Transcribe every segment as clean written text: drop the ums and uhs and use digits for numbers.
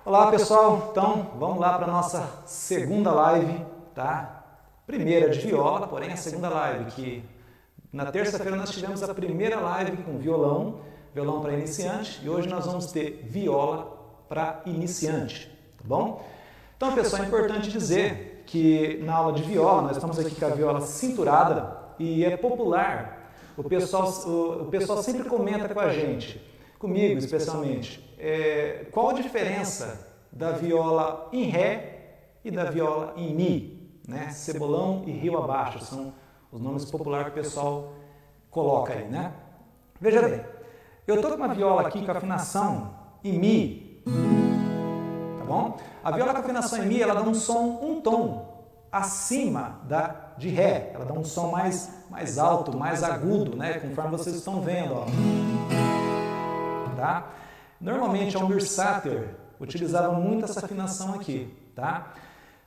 Olá pessoal, então vamos lá para a nossa segunda live, tá? Primeira de viola, porém a segunda live, que na terça-feira nós tivemos a primeira live com violão para iniciante, e hoje nós vamos ter viola para iniciante, tá bom? Então pessoal, é importante dizer que na aula de viola, nós estamos aqui com a viola cinturada e é popular, o pessoal sempre comenta com a gente, comigo especialmente, qual a diferença da viola em Ré e da viola em Mi, né? Cebolão e Rio abaixo, são os nomes populares que o pessoal coloca aí, né? Veja bem, eu estou com uma viola aqui com afinação em Mi, tá bom? A viola com afinação em Mi, ela dá um som, um tom acima de Ré, ela dá um som mais alto, mais agudo, né? Conforme vocês estão vendo, ó. Tá? Normalmente, a Almir Sater utilizava muito essa afinação aqui, tá?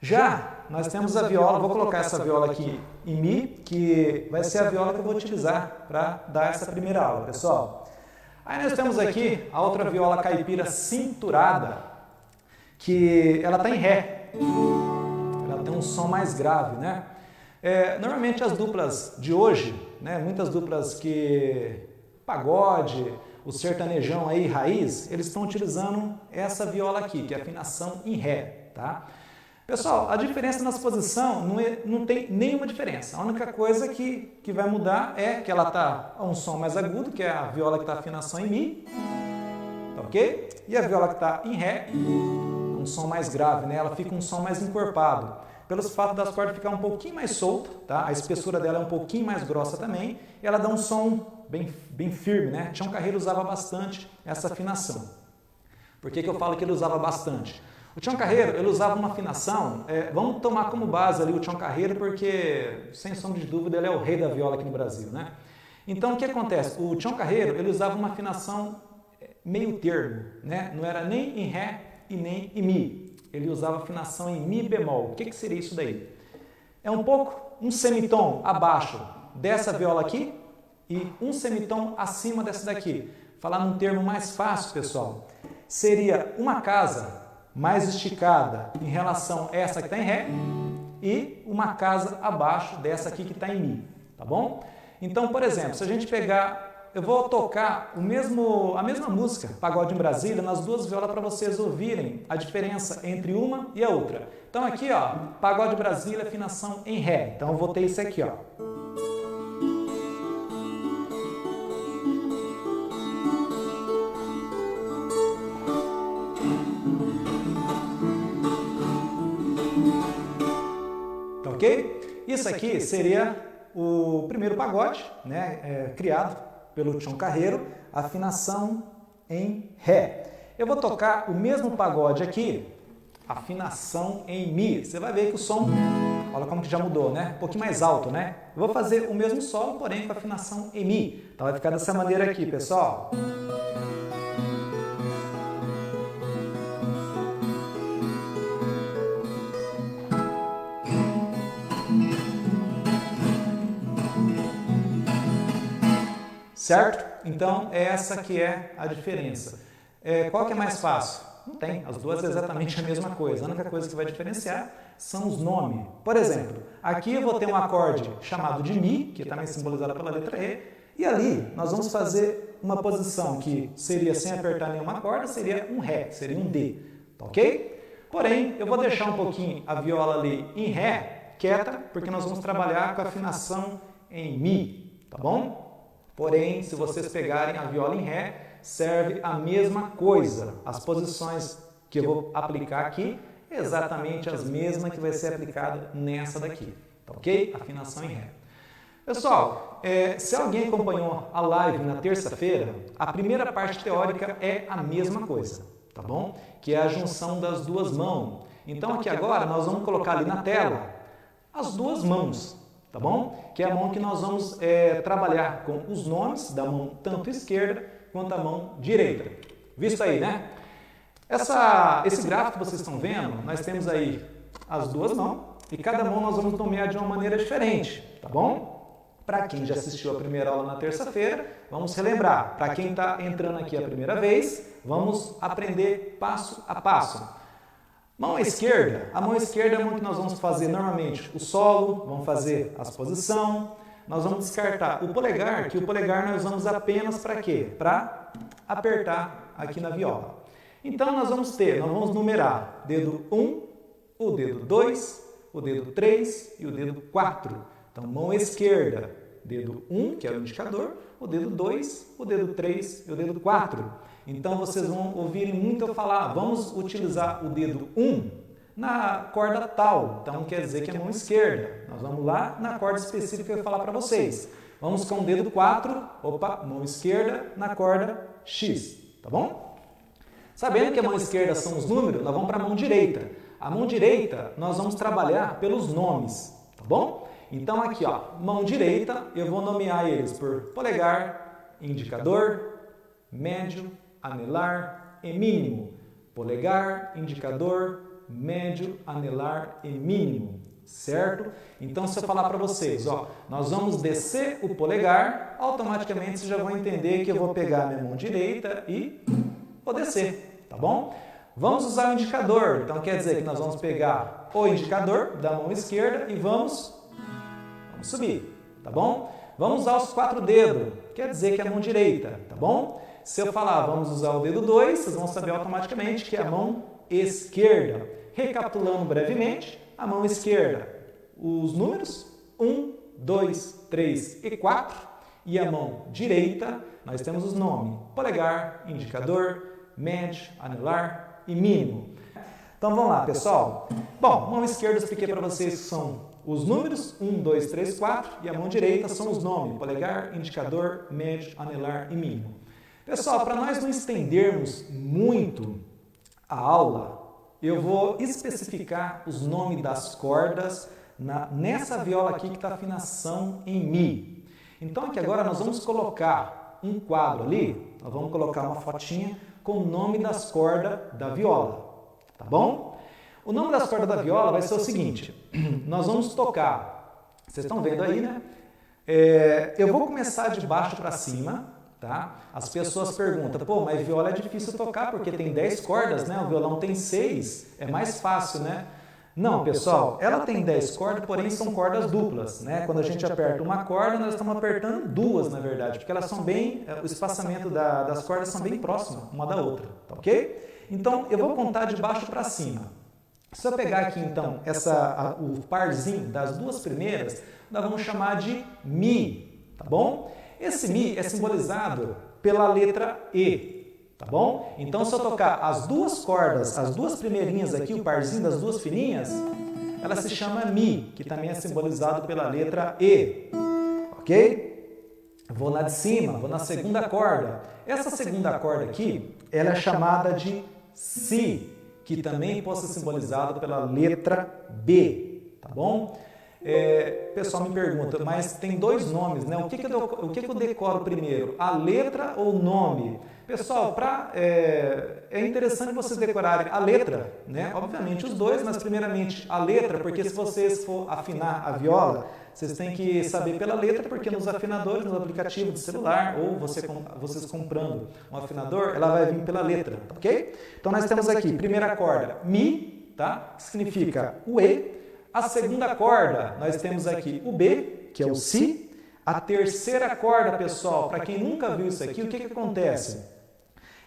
Já nós temos a viola, vou colocar essa viola aqui em Mi, que vai ser a viola que eu vou utilizar para dar essa primeira aula, pessoal. Aí nós temos aqui a outra viola caipira cinturada, que ela está em Ré, ela tem um som mais grave, né? Normalmente as duplas de hoje, né, muitas duplas que pagode, o sertanejão aí, raiz, eles estão utilizando essa viola aqui, que é a afinação em Ré, tá? Pessoal, a diferença nas posições não tem nenhuma diferença. A única coisa que vai mudar é que ela está a um som mais agudo, que é a viola que está a afinação em Mi, tá ok? E a viola que está em Ré, um som mais grave, né? Ela fica um som mais encorpado. Pelo fato das cordas ficar um pouquinho mais solta, tá? A espessura dela é um pouquinho mais grossa também, e ela dá um som bem firme, né? Tião Carreiro usava bastante essa afinação. Por que eu falo que ele usava bastante? O Tião Carreiro, ele usava uma afinação, vamos tomar como base ali o Tião Carreiro, porque, sem sombra de dúvida, ele é o rei da viola aqui no Brasil, né? Então, o que acontece? O Tião Carreiro, ele usava uma afinação meio termo, né? Não era nem em Ré e nem em Mi. Ele usava afinação em Mi bemol. O que seria isso daí? É um semitom abaixo dessa viola aqui e um semitom acima dessa daqui. Falar num termo mais fácil, pessoal, seria uma casa mais esticada em relação a essa que está em Ré e uma casa abaixo dessa aqui que está em Mi, tá bom? Então, por exemplo, se a gente pegar... Eu vou tocar a mesma música, Pagode em Brasília, nas duas violas para vocês ouvirem a diferença entre uma e a outra. Então aqui, ó, Pagode Brasília, afinação em Ré. Então eu vou ter isso aqui, ó. Tá ok? Isso aqui seria o primeiro pagode, né, criado pelo Tião Carreiro, afinação em Ré. Eu vou tocar o mesmo pagode aqui, afinação em Mi. Você vai ver que o som, olha como que já mudou, né? Um pouquinho mais alto, né? Eu vou fazer o mesmo solo, porém com afinação em Mi. Então vai ficar dessa maneira aqui, pessoal. Certo? Então, essa que é a diferença. Qual que é mais fácil? Não tem, as duas é exatamente a mesma coisa. A única coisa que vai diferenciar são os nomes. Por exemplo, aqui eu vou ter um acorde chamado de Mi, que é também simbolizado pela letra E, e ali nós vamos fazer uma posição que seria sem apertar nenhuma corda, seria um Ré, seria um D, tá ok? Porém, eu vou deixar um pouquinho a viola ali em Ré, quieta, porque nós vamos trabalhar com a afinação em Mi, tá bom? Porém, se vocês pegarem a viola em Ré, serve a mesma coisa. As posições que eu vou aplicar aqui, exatamente as mesmas que vai ser aplicada nessa daqui, tá ok? Afinação em Ré. Pessoal, se alguém acompanhou a live na terça-feira, a primeira parte teórica é a mesma coisa, tá bom? Que é a junção das duas mãos. Então, aqui agora, nós vamos colocar ali na tela as duas mãos, tá bom? Que é a mão que nós vamos trabalhar com os nomes da mão tanto esquerda quanto a mão direita. Visto aí, né? Esse gráfico que vocês estão vendo, nós temos aí as duas mãos e cada mão nós vamos nomear de uma maneira diferente, tá bom? Para quem já assistiu a primeira aula na terça-feira, vamos relembrar. Para quem está entrando aqui a primeira vez, vamos aprender passo a passo. Mão esquerda, a mão esquerda é uma que nós vamos fazer normalmente o solo, vamos fazer as posições, nós vamos descartar o polegar, que o polegar nós usamos apenas para quê? Para apertar aqui na viola. Então nós vamos numerar dedo 1, o dedo 2, o dedo 3 e o dedo 4. Então mão esquerda, dedo 1, que é o indicador, o dedo 2, o dedo 3 e o dedo 4. Então, vocês vão ouvirem muito eu falar, vamos utilizar o dedo 1 na corda tal. Então, quer dizer que é a mão esquerda. Nós vamos lá na corda específica que eu vou falar para vocês. Vamos com o dedo 4, mão esquerda na corda X, tá bom? Sabendo que a mão esquerda são os números, nós vamos para a mão direita. A mão direita, nós vamos trabalhar pelos nomes, tá bom? Então, aqui, ó, mão direita, eu vou nomear eles por polegar, indicador, médio, anelar e mínimo. Polegar, indicador, médio, anelar e mínimo. Certo? Então, se eu falar para vocês, ó, nós vamos descer o polegar, automaticamente vocês já vão entender que eu vou pegar a minha mão direita e vou descer, tá bom? Vamos usar o indicador. Então, quer dizer que nós vamos pegar o indicador da mão esquerda e vamos subir, tá bom? Vamos usar os 4 dedos, quer dizer que é a mão direita, tá bom? Se eu falar, vamos usar o dedo 2, vocês vão saber automaticamente que é a mão esquerda. Recapitulando brevemente, a mão esquerda, os números 1, 2, 3 e 4. E a mão direita, nós temos os nomes polegar, indicador, médio, anelar e mínimo. Então vamos lá, pessoal. Bom, mão esquerda eu expliquei para vocês que são os números 1, 2, 3, 4. E a mão direita são os nomes polegar, indicador, médio, anelar e mínimo. Pessoal, para nós não estendermos muito a aula, eu vou especificar os nomes das cordas nessa viola aqui que está a afinação em Mi. Então aqui agora nós vamos colocar um quadro ali, nós vamos colocar uma fotinha com o nome das cordas da viola, tá bom? O nome das cordas da viola vai ser o seguinte, nós vamos tocar, vocês estão vendo aí, né? Eu vou começar de baixo para cima. Tá? As pessoas perguntam, pô, mas viola é difícil tocar porque tem 10 cordas, né? O violão tem 6, é mais fácil, né? Não, pessoal, ela tem 10 cordas, porém são cordas duplas, né? Quando a gente aperta uma corda, nós estamos apertando duas, na verdade, porque elas são bem, o espaçamento das cordas são bem próximas uma da outra, tá ok? Então, eu vou contar de baixo para cima. Se eu pegar aqui, então, o parzinho das duas primeiras, nós vamos chamar de Mi, tá bom? Esse Mi é simbolizado pela letra E, tá bom? Então, se eu tocar as duas cordas, as duas primeirinhas aqui, o parzinho das duas fininhas, ela se chama Mi, que também é simbolizado pela letra E, ok? Vou na de cima, vou na segunda corda. Essa segunda corda aqui, ela é chamada de Si, que também pode ser simbolizado pela letra B, tá bom? O pessoal me pergunta, mas tem 2 nomes, né? O que eu decoro primeiro? A letra ou o nome? Pessoal, é interessante vocês decorarem a letra, né? Obviamente os 2, mas primeiramente a letra, porque se vocês for afinar a viola, vocês têm que saber pela letra, porque nos afinadores, no aplicativo de celular, ou vocês comprando um afinador, ela vai vir pela letra, ok? Então nós temos aqui, primeira corda, Mi, tá? Que significa o E. A segunda corda, nós temos aqui o B, que é o Si. A terceira corda, pessoal, para quem nunca viu isso aqui, o que acontece?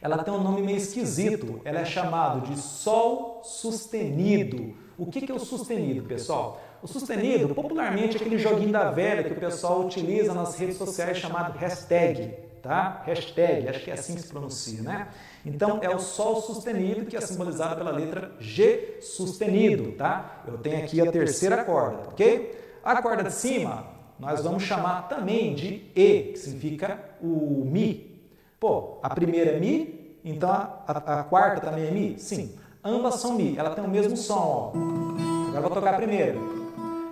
Ela tem um nome meio esquisito. Ela é chamada de Sol sustenido. O que é o sustenido, pessoal? O sustenido, popularmente, é aquele joguinho da velha que o pessoal utiliza nas redes sociais chamado hashtag, tá? Hashtag, acho que é assim que se pronuncia, né? Então, é o Sol sustenido, que é simbolizado pela letra G sustenido, tá? Eu tenho aqui a terceira corda, ok? A corda de cima, nós vamos chamar também de E, que significa o Mi. Pô, a primeira é Mi, então a quarta também é Mi? Sim, ambas são Mi, ela tem o mesmo som, ó. Agora eu vou tocar a primeira.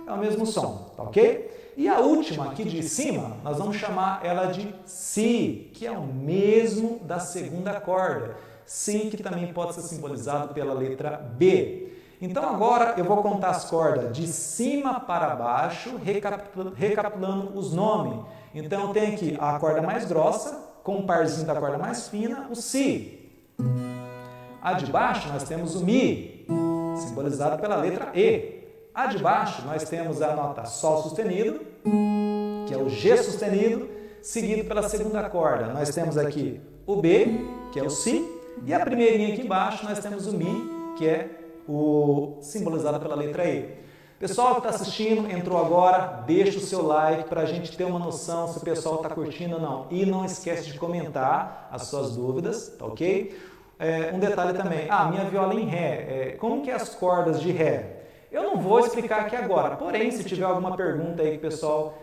É o mesmo som, tá ok? E a última aqui de cima, nós vamos chamar ela de Si, que é o mesmo da segunda corda. Si, que também pode ser simbolizado pela letra B. Então agora eu vou contar as cordas de cima para baixo, recapitulando os nomes. Então eu tenho aqui a corda mais grossa, com o parzinho da corda mais fina, o Si. A de baixo nós temos o Mi, simbolizado pela letra E. A de baixo nós temos a nota Sol sustenido, que é o G sustenido, seguido pela segunda corda. Nós temos aqui o B, que é o Si, e a primeirinha aqui embaixo nós temos o Mi, que é o simbolizado pela letra E. Pessoal que está assistindo, entrou agora, deixa o seu like para a gente ter uma noção se o pessoal está curtindo ou não. E não esquece de comentar as suas dúvidas, tá ok? Um detalhe também, minha viola em Ré, como que é as cordas de Ré? Eu não vou explicar aqui agora, porém, se tiver alguma pergunta aí, pessoal,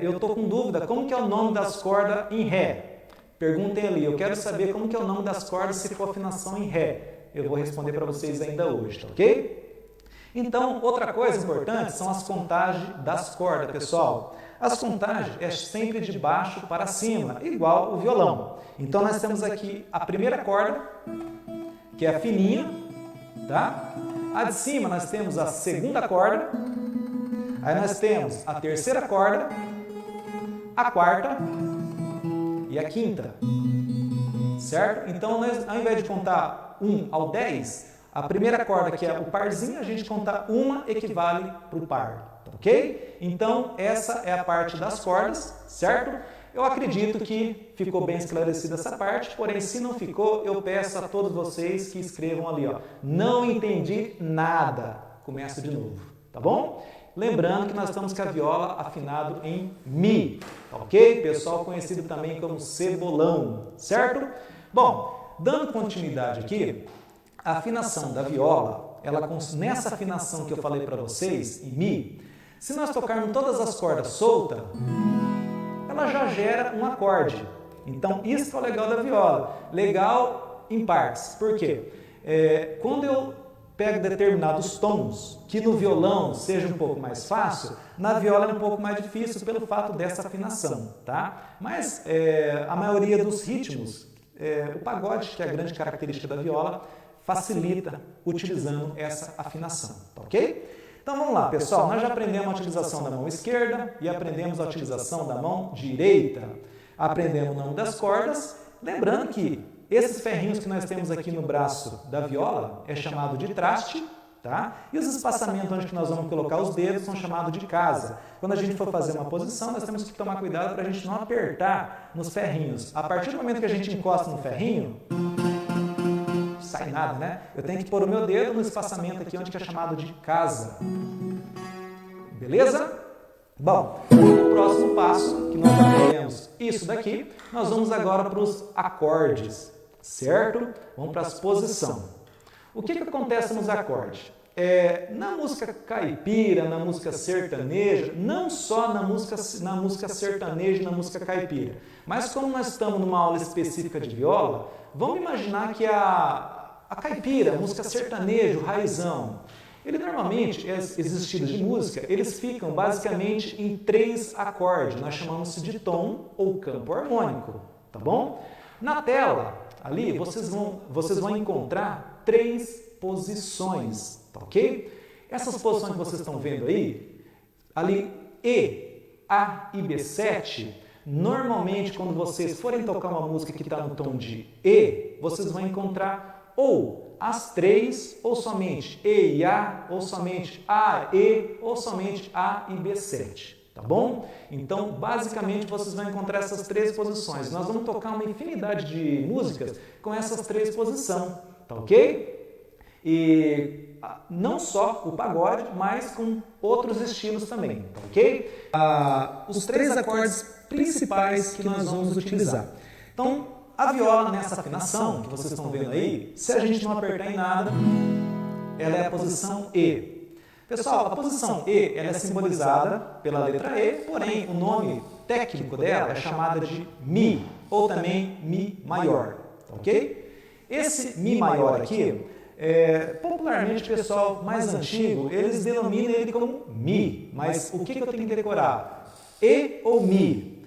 eu estou com dúvida, como que é o nome das cordas em Ré? Perguntem ali, eu quero saber como que é o nome das cordas se for afinação em Ré. Eu vou responder para vocês ainda hoje, tá ok? Então, outra coisa importante são as contagens das cordas, pessoal. As contagens é sempre de baixo para cima, igual o violão. Então, nós temos aqui a primeira corda, que é a fininha, tá? A de cima nós temos a segunda corda, aí nós temos a terceira corda, a quarta e a quinta, certo? Então, nós, ao invés de contar 1 ao 10, a primeira corda, que é o parzinho, a gente conta uma equivale para o par, ok? Então, essa é a parte das cordas, certo? Eu acredito que ficou bem esclarecida essa parte, porém, se não ficou, eu peço a todos vocês que escrevam ali, não entendi nada, começo de novo, tá bom? Lembrando que nós estamos com a viola afinado em Mi, ok? Pessoal conhecido também como cebolão, certo? Bom, dando continuidade aqui, a afinação da viola, nessa afinação que eu falei para vocês, em Mi, se nós tocarmos todas as cordas soltas, ela já gera um acorde. Então, isso é o legal da viola. Legal em partes. Por quê? Quando eu pego determinados tons, que no violão seja um pouco mais fácil, na viola é um pouco mais difícil pelo fato dessa afinação, tá? Mas a maioria dos ritmos, o pagode, que é a grande característica da viola, facilita utilizando essa afinação, tá ok? Então vamos lá, pessoal, nós já aprendemos a utilização da mão esquerda e aprendemos a utilização da mão direita. Aprendemos o nome das cordas, lembrando que esses ferrinhos que nós temos aqui no braço da viola é chamado de traste, tá? E os espaçamentos onde nós vamos colocar os dedos são chamados de casa. Quando a gente for fazer uma posição, nós temos que tomar cuidado para a gente não apertar nos ferrinhos. A partir do momento que a gente encosta no ferrinho, sai nada, né? Eu tenho que pôr o meu dedo no espaçamento aqui onde que é chamado de casa. Beleza? Bom, o próximo passo que nós aprendemos isso daqui, nós vamos agora para os acordes, certo? Vamos para as posições. O que acontece nos acordes? Na música caipira, na música sertaneja, não só na música sertaneja e na música caipira, mas como nós estamos numa aula específica de viola, vamos imaginar que a caipira, a música sertaneja, o raizão, ele normalmente, esses estilos de música, eles ficam basicamente em 3 acordes, nós chamamos de tom ou campo harmônico, tá bom? Na tela, ali, vocês vão encontrar 3 posições, tá ok? Essas posições que vocês estão vendo aí, ali E, A e B7, normalmente quando vocês forem tocar uma música que está no tom de E, vocês vão encontrar ou as 3, ou somente E e A, ou somente A, E, ou somente A e B7, tá bom? Então, basicamente, vocês vão encontrar essas 3 posições. Nós vamos tocar uma infinidade de músicas com essas 3 posições, tá ok? E não só o pagode, mas com outros estilos também, tá ok? Os 3 acordes principais que nós vamos utilizar. Então, a viola nessa afinação, que vocês estão vendo aí, se a gente não apertar em nada, ela é a posição E. Pessoal, a posição E ela é simbolizada pela letra E, porém o nome técnico dela é chamada de Mi, ou também Mi maior, ok? Esse Mi maior aqui, popularmente o pessoal mais antigo, eles denominam ele como Mi, mas o que eu tenho que decorar? E ou Mi?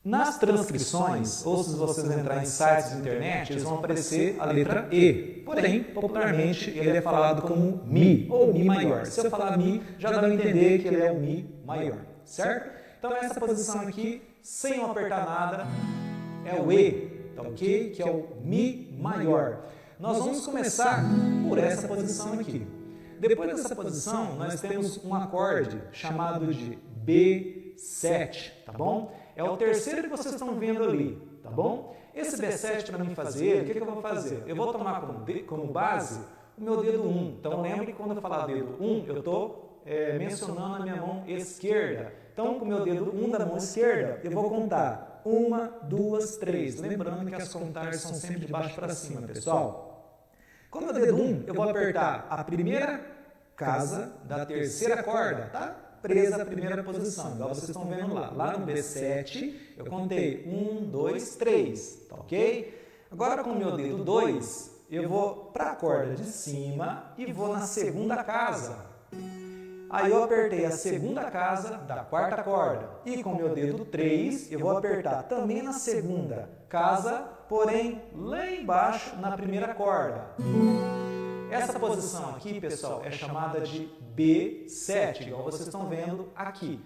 Nas transcrições, ou se vocês entrarem em sites de internet, eles vão aparecer a letra E. Porém, popularmente, ele é falado como Mi, ou Mi maior. Se eu falar Mi, já dá a entender que ele é o Mi maior, certo? Então, essa posição aqui, sem eu apertar nada, é o E, tá ok? Que é o Mi maior. Nós vamos começar por essa posição aqui. Depois dessa posição, nós temos um acorde chamado de B7, tá bom? É o terceiro que vocês estão vendo ali, tá bom? Esse B7 para mim fazer, o que eu vou fazer? Eu vou tomar como base o meu dedo 1. Então lembre que quando eu falar dedo 1, eu estou mencionando a minha mão esquerda. Então com o meu dedo 1 da mão esquerda, eu vou contar 1, 2, 3. Lembrando que as contagens são sempre de baixo para cima, pessoal. Com o meu dedo 1, eu vou apertar a primeira casa da terceira corda, tá? Presa a primeira posição, igual vocês estão vendo lá. Lá no B7, eu contei 1, 2, 3, tá ok? Agora com o meu dedo 2, eu vou para a corda de cima e vou na segunda casa. Aí eu apertei a segunda casa da quarta corda. E com o meu dedo 3, eu vou apertar também na segunda casa, porém lá embaixo na primeira corda. Essa posição aqui, pessoal, é chamada de B7, igual vocês estão vendo aqui.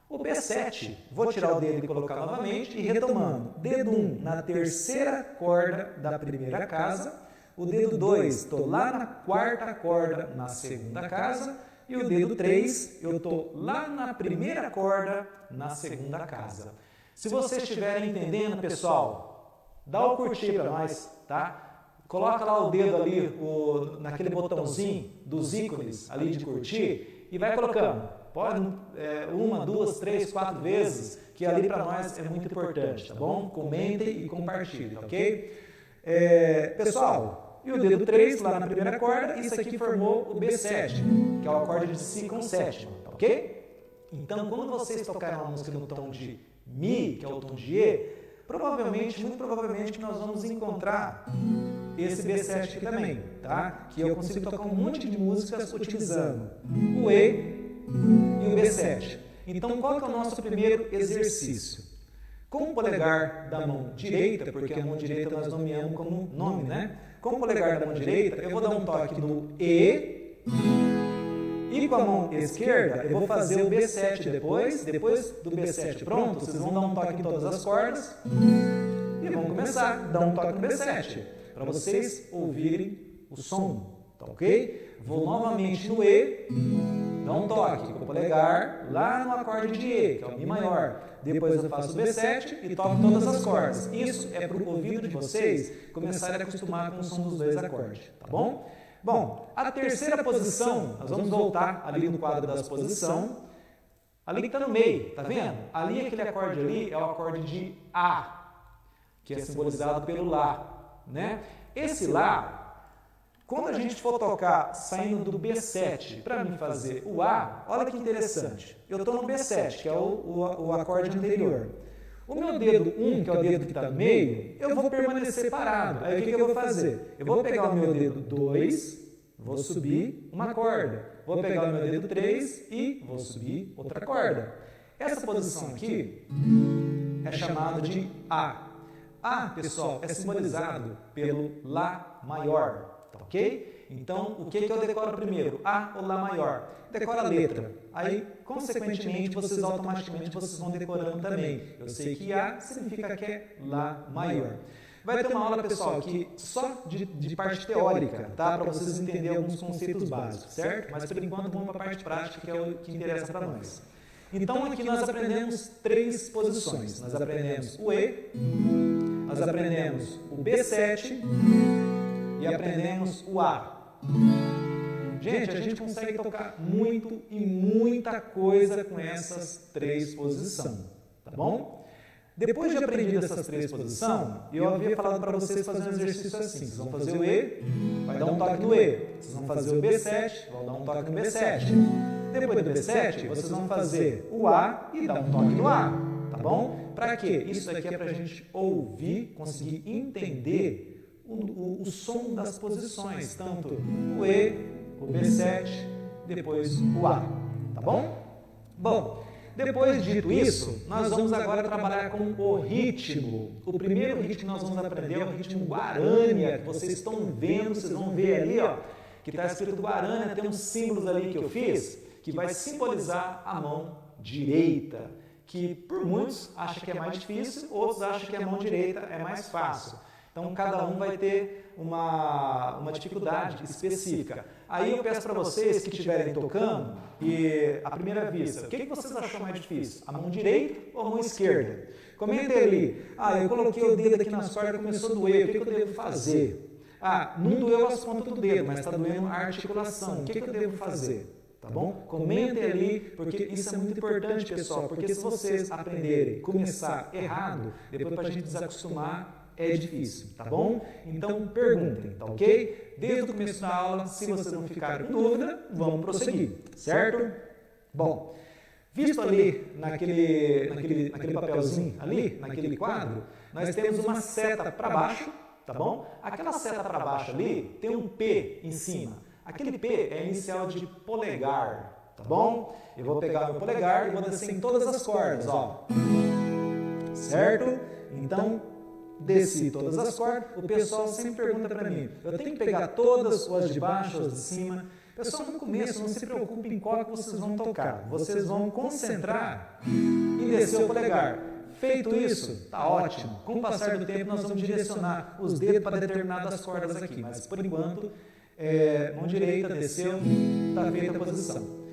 O B7, vou tirar o dedo e colocar novamente e retomando. Dedo 1 na terceira corda da primeira casa. O dedo 2, estou lá na quarta corda na segunda casa. E o dedo 3, eu estou lá na primeira corda na segunda casa. Se vocês estiverem entendendo, pessoal, dá o curtir para nós, tá? Coloca lá o dedo ali, naquele botãozinho dos ícones ali de curtir e vai colocando. Pode 1, 2, 3, 4 vezes, que ali para nós é muito importante, tá bom? Comentem e compartilhem, ok? Pessoal, e o dedo 3 lá na primeira corda, isso aqui formou o B7, que é o acorde de Si com sétima, tá ok? Então, quando vocês tocarem uma música no tom de Mi, que é o tom de E, muito provavelmente nós vamos encontrar esse B7 aqui também, tá? Que eu consigo tocar um monte de músicas utilizando o E e o B7. Então, qual que é o nosso primeiro exercício? Com o polegar da mão direita, porque a mão direita nós nomeamos como nome, né? Com o polegar da mão direita, eu vou dar um toque no E, e com a mão esquerda, eu vou fazer o B7 depois do B7 pronto, vocês vão dar um toque em todas as cordas, e vão começar a dar um toque no B7, para vocês ouvirem o som, tá ok? Vou novamente no E, dar um toque com o polegar lá no acorde de E, que é o Mi maior. Depois eu faço o B7 e toco todas as cordas. Isso é para o ouvido de vocês começarem a acostumar com o som dos dois acordes, tá bom? Bom, a terceira posição, nós vamos voltar ali no quadro das posições. Ali que está no meio, tá vendo? Ali, aquele acorde ali é o acorde de A, que é simbolizado pelo Lá, né? Esse Lá, quando a gente for tocar saindo do B7 para mim fazer o A, olha que interessante. Eu estou no B7, que é o acorde anterior. O meu dedo 1, que é o dedo que está no meio, eu vou permanecer parado. Aí o que eu vou fazer? Eu vou pegar o meu dedo 2, vou subir uma corda. Vou pegar o meu dedo 3 e vou subir outra corda. Essa posição aqui é chamada de A. A, pessoal, é simbolizado pelo Lá maior. Ok? Então, o que eu decoro primeiro? A ou Lá maior? Decora a letra. Aí, consequentemente, vocês automaticamente vão decorando também. Eu sei que A significa que é Lá maior. Vai ter uma aula, pessoal, aqui só de parte teórica, tá? Para vocês entenderem alguns conceitos básicos, certo? Mas, por enquanto, vamos para a parte prática, que é o que interessa para nós. Então, aqui nós aprendemos 3 posições. Nós aprendemos o E, nós aprendemos o B7, e aprendemos o A. Gente, a gente consegue tocar muito e muita coisa com essas 3 posições, tá bom? Depois de aprender essas 3 posições, eu havia falado para vocês fazerem um exercício assim. Vocês vão fazer o E, vai dar um toque no E. Vocês vão fazer o B7, vão dar um toque no B7. Depois do B7, vocês vão fazer o A e dar um toque no A, tá bom? Para quê? Isso aqui é para a gente ouvir, conseguir entender o som das posições, tanto o E, o B7, depois o A, tá bom? Bom, Depois dito isso, nós vamos agora trabalhar com o ritmo. O primeiro ritmo que nós vamos aprender é o ritmo Guarânia, que vocês estão vendo, vocês vão ver ali, ó, que está escrito Guarânia, tem uns símbolos ali que eu fiz, que vai simbolizar a mão direita, que por muitos acha que é mais difícil, outros acham que a mão direita é mais fácil. Então, cada um vai ter uma dificuldade específica. Aí eu peço para vocês que estiverem tocando, e à primeira vista, o que vocês acham mais difícil? A mão direita ou a mão esquerda? Comentem ali. Eu coloquei o dedo aqui nas cordas e começou a doer, o que eu devo fazer? Não doeu as pontas do dedo, mas está doendo a articulação, o que eu devo fazer? Tá bom? Comentem ali, porque isso é muito importante, pessoal, porque se vocês aprenderem, começar errado, depois para a gente desacostumar, é difícil, tá bom? Então, perguntem, tá ok? Desde o começo da aula, se vocês não ficarem com dúvida, vamos prosseguir, certo? Bom, visto ali naquele papelzinho, ali, naquele quadro, nós temos uma seta para baixo, tá bom? Aquela seta para baixo ali tem um P em cima. Aquele P é a inicial de polegar, tá bom? Eu vou pegar meu polegar e vou descer em todas as cordas, ó. Certo? Então, desci todas as cordas. O pessoal sempre pergunta para mim, eu tenho que pegar todas, ou as de baixo, ou as de cima? Pessoal, no começo, não se preocupem em qual que vocês vão tocar. Vocês vão concentrar em descer o polegar. Feito isso, tá ótimo. Com o passar do tempo, nós vamos direcionar os dedos para determinadas cordas aqui. Mas, por enquanto, mão direita, desceu, está feita a posição.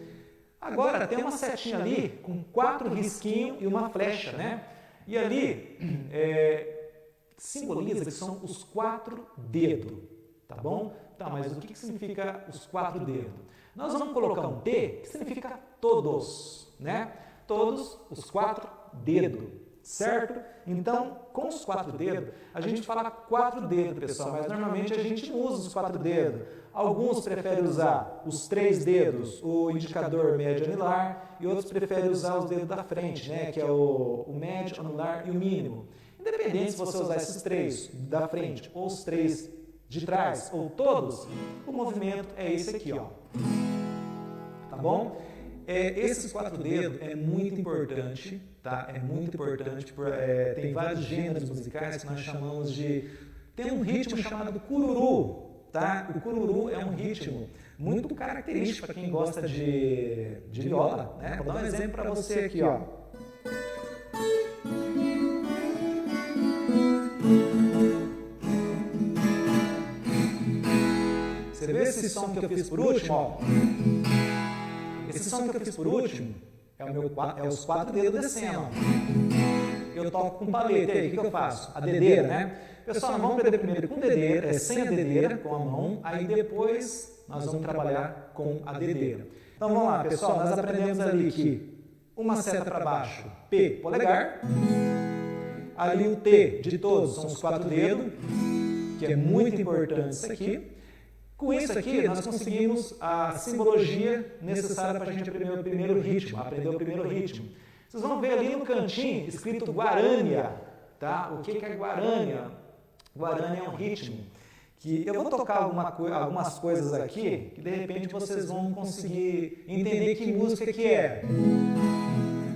Agora, tem uma setinha ali com 4 risquinhos e uma flecha, né? E ali simboliza que são os 4 dedos, tá bom? Tá, mas o que significa os 4 dedos? Nós vamos colocar um T, que significa todos, né? Todos os 4 dedos, certo? Então, com os 4 dedos, a gente fala 4 dedos, pessoal, mas normalmente a gente não usa os 4 dedos. Alguns preferem usar os 3 dedos, o indicador médio anular, e outros preferem usar os dedos da frente, né? Que é o médio, anular e o mínimo. Independente se você usar esses 3 da frente ou os 3 de trás ou todos, o movimento é esse aqui, ó. Tá bom? Esses 4 dedos é muito importante, tá? É muito importante, tem vários gêneros musicais que nós chamamos de... Tem um ritmo chamado cururu, tá? O cururu é um ritmo muito característico para quem gosta de viola, né? Vou dar um exemplo para você aqui, ó. Você vê esse som que eu fiz por último, ó? Esse som que eu fiz por último é os 4 dedos descendo. Eu toco com paleta, aí o que eu faço? A dedeira, né? Pessoal, nós vamos aprender primeiro com dedeira, sem a dedeira, com a mão, aí depois nós vamos trabalhar com a dedeira. Então vamos lá, pessoal, nós aprendemos ali que uma seta para baixo, P, polegar, ali o T de todos são os 4 dedos, que é muito importante isso aqui. Com isso aqui, nós conseguimos a simbologia necessária para a gente aprender o primeiro ritmo, Vocês vão ver ali no cantinho escrito Guarânia, tá? O que é Guarânia? Guarânia é um ritmo que eu vou tocar algumas coisas aqui que de repente vocês vão conseguir entender que música que é.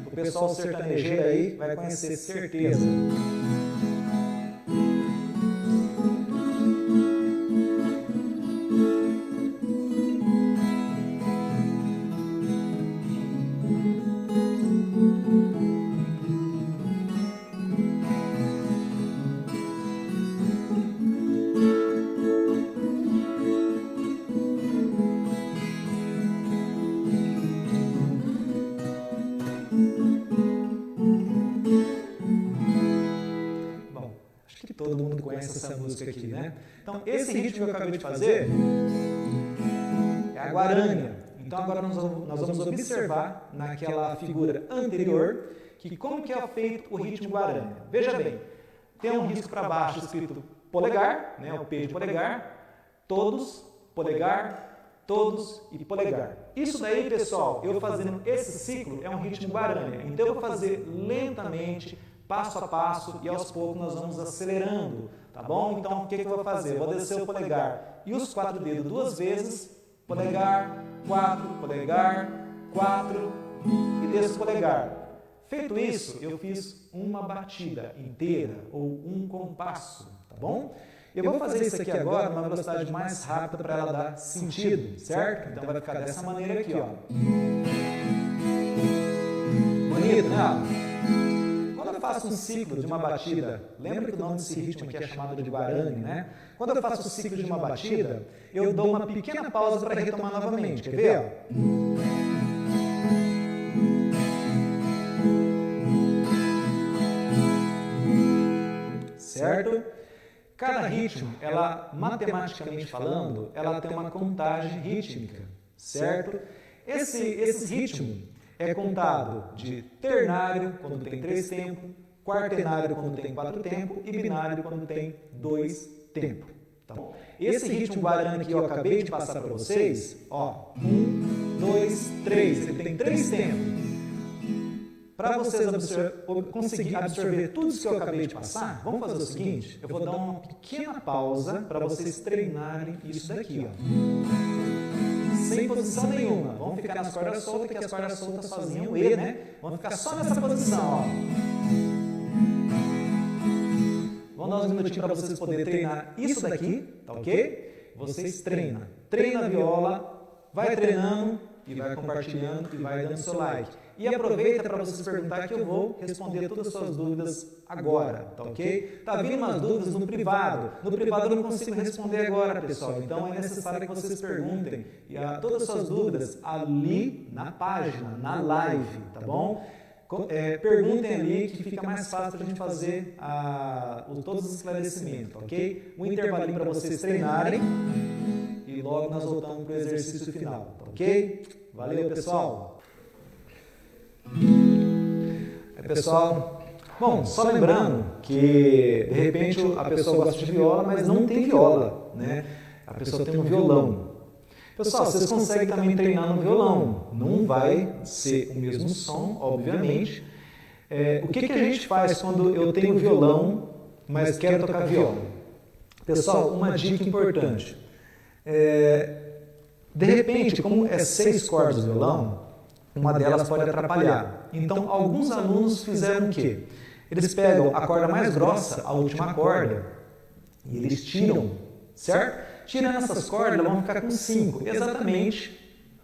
O pessoal sertanejeiro aí vai conhecer, certeza. Todo mundo conhece essa música aqui, né? Então, esse ritmo que eu acabei de fazer é a Guarânia. Então, agora nós vamos observar naquela figura anterior que como que é feito o ritmo Guarânia. Veja bem, tem um risco para baixo escrito polegar, né? O P de polegar, todos, polegar, todos e polegar. Isso daí, pessoal, eu fazendo esse ciclo é um ritmo Guarânia. Então, eu vou fazer lentamente, passo a passo, e aos poucos nós vamos acelerando, tá bom? Então, o que eu vou fazer? Eu vou descer o polegar e os 4 dedos 2 vezes, polegar, 4, e desço o polegar. Feito isso, eu fiz uma batida inteira ou um compasso, tá bom? Eu vou fazer isso aqui agora numa velocidade mais rápida para ela dar sentido, certo? Então vai ficar dessa maneira aqui, ó. Bonito, né? Quando eu faço um ciclo de uma batida, lembra que o nome desse ritmo aqui é chamado de guarani, né? Quando eu faço o ciclo de uma batida, eu dou uma pequena pausa para retomar novamente, quer ver? Ó? Certo? Cada ritmo, ela, matematicamente falando, ela tem uma contagem rítmica, certo? Esse ritmo é contado de ternário, quando tem 3 tempos, quartenário, quando tem 4 tempos, e binário, quando tem 2 tempos. Tá bom? Esse ritmo guarani que eu acabei de passar para vocês, ó, 1, 2, 3, ele tem 3 tempos. Para vocês conseguir absorver tudo isso que eu acabei de passar, vamos fazer o seguinte, eu vou dar uma pequena pausa para vocês treinarem isso daqui, ó. Sem posição nenhuma. Vamos ficar nas cordas soltas, que as cordas soltas sozinhas, o E, né? Vamos ficar só nessa posição, ó. Vamos dar uns minutinhos para vocês poderem treinar isso daqui, tá ok? Vocês treinam. Treina a viola, vai treinando e vai compartilhando e vai dando seu like. E aproveita para vocês perguntar que eu vou responder todas as suas dúvidas agora, tá ok? Tá vindo umas dúvidas no privado. No privado eu não consigo responder agora, pessoal. Então é necessário que vocês perguntem todas as suas dúvidas ali na página, na live, tá bom? Perguntem ali que fica mais fácil para a gente fazer todos os esclarecimentos, ok? Um intervalinho para vocês treinarem e logo nós voltamos para o exercício final, tá ok? Valeu, pessoal! Pessoal, bom, só lembrando que de repente a pessoa gosta de viola, mas não tem viola, né? A pessoa tem um violão. Pessoal, vocês conseguem também treinar no violão. Não vai ser o mesmo som, obviamente. O que a gente faz quando eu tenho violão, mas quero tocar viola? Pessoal, uma dica importante. De repente, como é 6 cordas do violão, uma delas pode atrapalhar. Então, alguns alunos fizeram o quê? Eles pegam a corda mais grossa, a última corda, e eles tiram, certo? Tirando essas cordas, elas vão ficar com 5, exatamente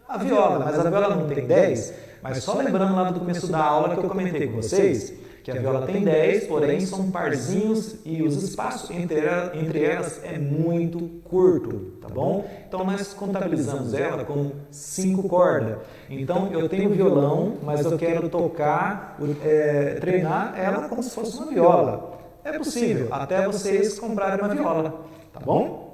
a viola. Mas a viola não tem 10, mas só lembrando lá do começo da aula que eu comentei com vocês, que a viola tem 10, porém são parzinhos e os espaços entre elas é muito curto, tá bom? Então nós contabilizamos ela com 5 cordas. Então eu tenho violão, mas eu quero tocar, treinar ela como se fosse uma viola. É possível, até vocês comprarem uma viola, tá bom?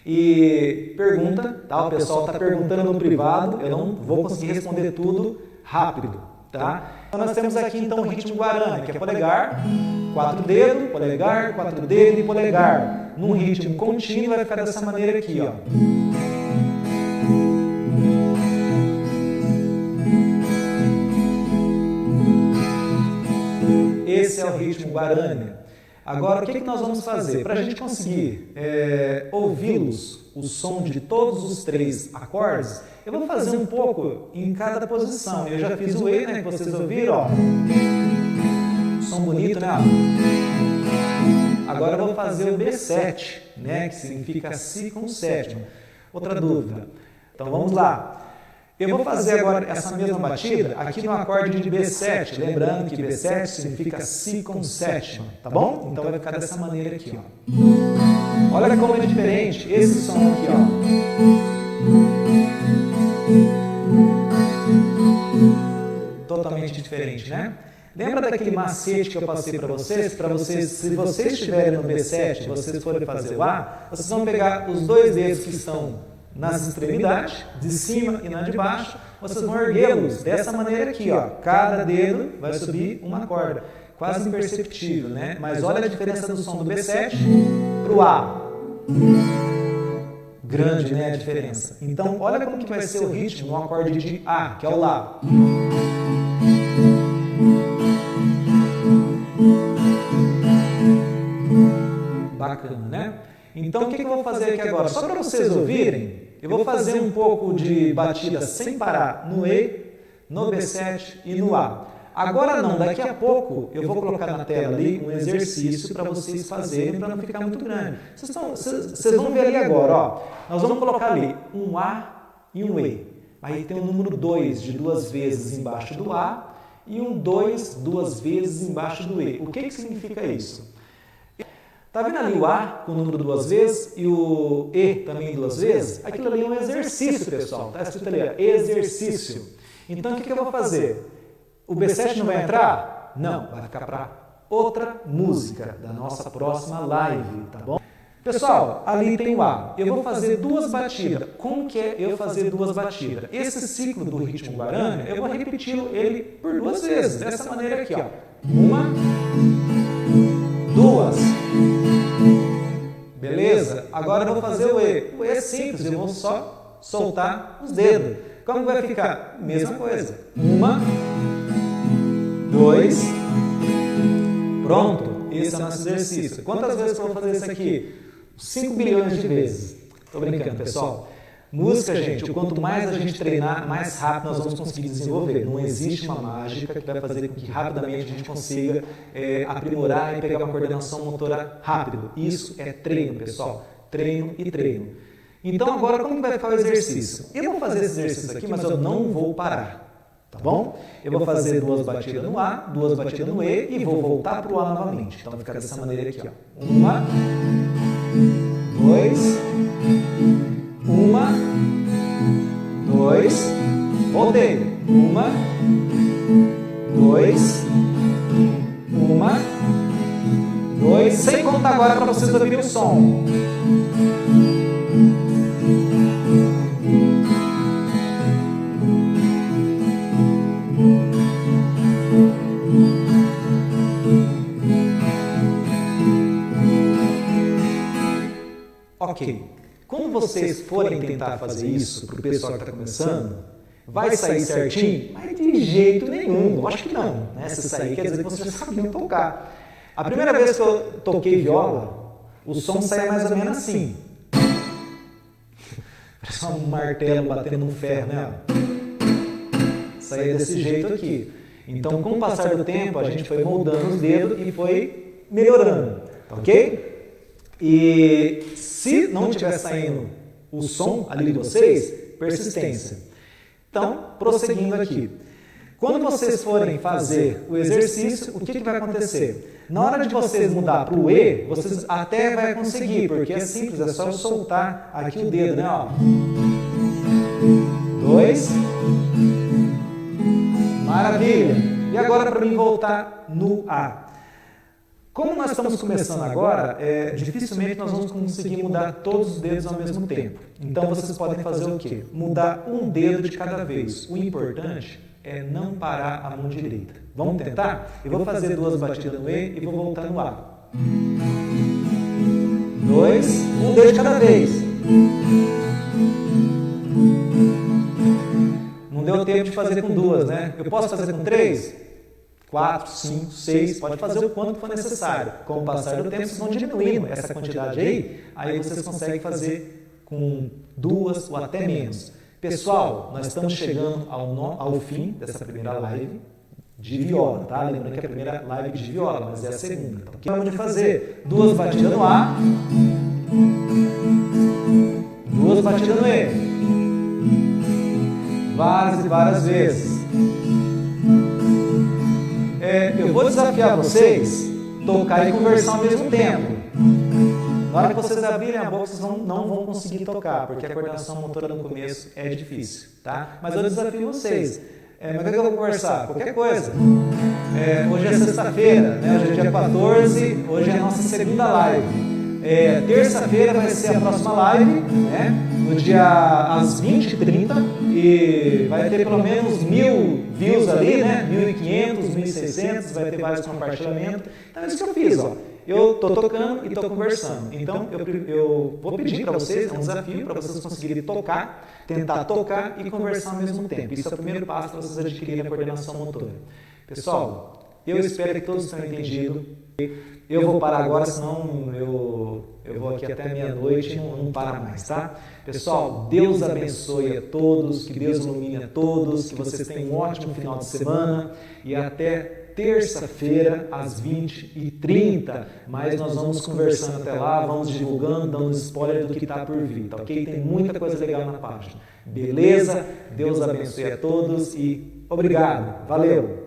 E pergunta, tá? O pessoal está perguntando no privado, eu não vou conseguir responder tudo rápido, tá? Então nós temos aqui então o ritmo guarani, que é polegar, 4 dedos, polegar, 4 dedos e polegar. Num ritmo contínuo vai ficar dessa maneira aqui, ó. Esse é o ritmo guarani. Agora, o que nós vamos fazer? Para a gente conseguir ouvi-los, o som de todos os 3 acordes, eu vou fazer um pouco em cada posição. Eu já fiz o E, né, que vocês ouviram, ó. Som bonito, né? Agora eu vou fazer o B7, né, que significa Si com sétima. Outra dúvida. Então vamos lá. Eu vou fazer agora essa mesma batida aqui no acorde de B7, lembrando que B7 significa Si com sétima, tá bom? Então vai ficar dessa maneira aqui, ó. Olha como é diferente esse som aqui, ó. Totalmente diferente, né? Lembra daquele macete que eu passei para vocês? Se vocês estiverem no B7 e vocês forem fazer o A, vocês vão pegar os 2 dedos que estão nas extremidades, de cima e na de baixo, vocês vão erguê-los dessa maneira aqui, ó. Cada dedo vai subir uma corda, quase imperceptível, né? Mas olha a diferença do som do B7 para o A. Grande, né, a diferença. Então, olha como que vai ser o ritmo no acorde de A, que é o Lá. Bacana, né? Então, o que eu vou fazer aqui agora? Só para vocês ouvirem, eu vou fazer um pouco de batida sem parar no E, no B7 e no A. Agora não, daqui a pouco eu vou colocar na tela ali um exercício para vocês fazerem, para não ficar muito grande. Vocês vão ver ali agora, ó. Nós vamos colocar ali um A e um E. Aí tem o número 2 de 2 vezes embaixo do A e um 2 duas vezes embaixo do E. O que significa isso? Tá vendo ali o A com o número 2 vezes e o E também 2 vezes? Aquilo ali é um exercício, pessoal. Tá escrito ali, ó, exercício. Então, o que eu vou fazer? O B7 não vai entrar? Não, vai ficar para outra música da nossa próxima live, tá bom? Pessoal, ali tem o A. Eu vou fazer 2 batidas. Como que é eu fazer 2 batidas? Esse ciclo do ritmo guarani, eu vou repetir ele por 2 vezes, dessa maneira aqui, ó. 1, 2. Beleza? Agora eu vou fazer o E. O E é simples, eu vou só soltar os dedos. Como vai ficar? Mesma coisa. 1, 2. Pronto. Esse é o nosso exercício. Quantas vezes eu vou fazer isso aqui? 5 bilhões de vezes. Estou brincando, pessoal. Música, gente, o quanto mais a gente treinar, mais rápido nós vamos conseguir desenvolver. Não existe uma mágica que vai fazer com que rapidamente a gente consiga aprimorar e pegar uma coordenação motora rápido. Isso é treino, pessoal. Treino e treino. Então, agora, como vai ficar o exercício? Eu vou fazer esse exercício aqui, mas eu não vou parar. Tá bom? Eu vou fazer 2 batidas no A, 2 batidas no E e vou voltar para o A novamente. Então, vai ficar dessa maneira aqui, ó. 1, 2, 1, 2, voltei. 1, 2, 1, 2, sem contar agora para vocês ouvirem o som. Ok. Quando vocês forem tentar fazer isso para o pessoal que está começando, vai sair certinho? Mas de jeito nenhum, lógico que não. Né? Se sair, quer dizer que vocês já sabiam tocar. A primeira vez que eu toquei viola, o som saía mais ou menos assim. Parece um martelo batendo num ferro, né? Saía desse jeito aqui. Então, com o passar do tempo, a gente foi moldando os dedos e foi melhorando, ok? E se não estiver saindo o som ali de vocês, persistência. Então, prosseguindo aqui. Quando vocês forem fazer o exercício, o que vai acontecer? Na hora de vocês mudar para o E, vocês até vai conseguir, porque é simples, é só eu soltar aqui o dedo, né? 2. Maravilha! E agora para mim voltar no A. Como nós estamos começando agora, dificilmente nós vamos conseguir mudar todos os dedos ao mesmo tempo. Então vocês podem fazer o quê? Mudar um dedo de cada vez. O importante é não parar a mão direita. Vamos tentar? Eu vou fazer 2 batidas no E e vou voltar no A. 2, um dedo de cada vez. Não deu tempo de fazer com 2, né? Eu posso fazer com 3? 4, 5, 6, pode fazer o quanto for necessário. Com o passar do tempo, vocês vão diminuindo essa quantidade aí vocês conseguem fazer com 2 ou até menos. Pessoal, nós estamos chegando ao fim dessa primeira live de viola, tá? Lembrando que é a primeira live de viola, mas é a segunda. Então, o que vamos fazer? 2 batidas no A, 2 batidas no E. Várias e várias vezes. Eu vou desafiar vocês a tocar e conversar ao mesmo tempo. Na hora que vocês abrirem a boca, vocês não vão conseguir tocar, porque a coordenação motora no começo é difícil, tá? Mas eu desafio vocês. Mas o que eu vou conversar? Qualquer coisa. Hoje é sexta-feira, né? Hoje é dia 14, hoje é a nossa segunda live. Terça-feira vai ser a próxima live, né? No dia às 20h30, e vai ter pelo menos 1000 views ali, né? 1500, 1600, vai ter vários compartilhamentos. Então é isso que eu fiz, ó. Eu estou tocando e estou conversando. Então eu vou pedir para vocês, é um desafio para vocês conseguirem tocar, tentar tocar e conversar ao mesmo tempo. Isso é o primeiro passo para vocês adquirirem a coordenação motora. Pessoal, eu espero que todos tenham entendido. Eu vou parar agora, senão eu vou aqui até meia-noite e não para mais, tá? Pessoal, Deus abençoe a todos, que Deus ilumine a todos, que vocês tenham um ótimo final de semana e até terça-feira às 20h30, mas nós vamos conversando até lá, vamos divulgando, dando spoiler do que está por vir, tá ok? Tem muita coisa legal na página. Beleza? Deus abençoe a todos e obrigado. Valeu!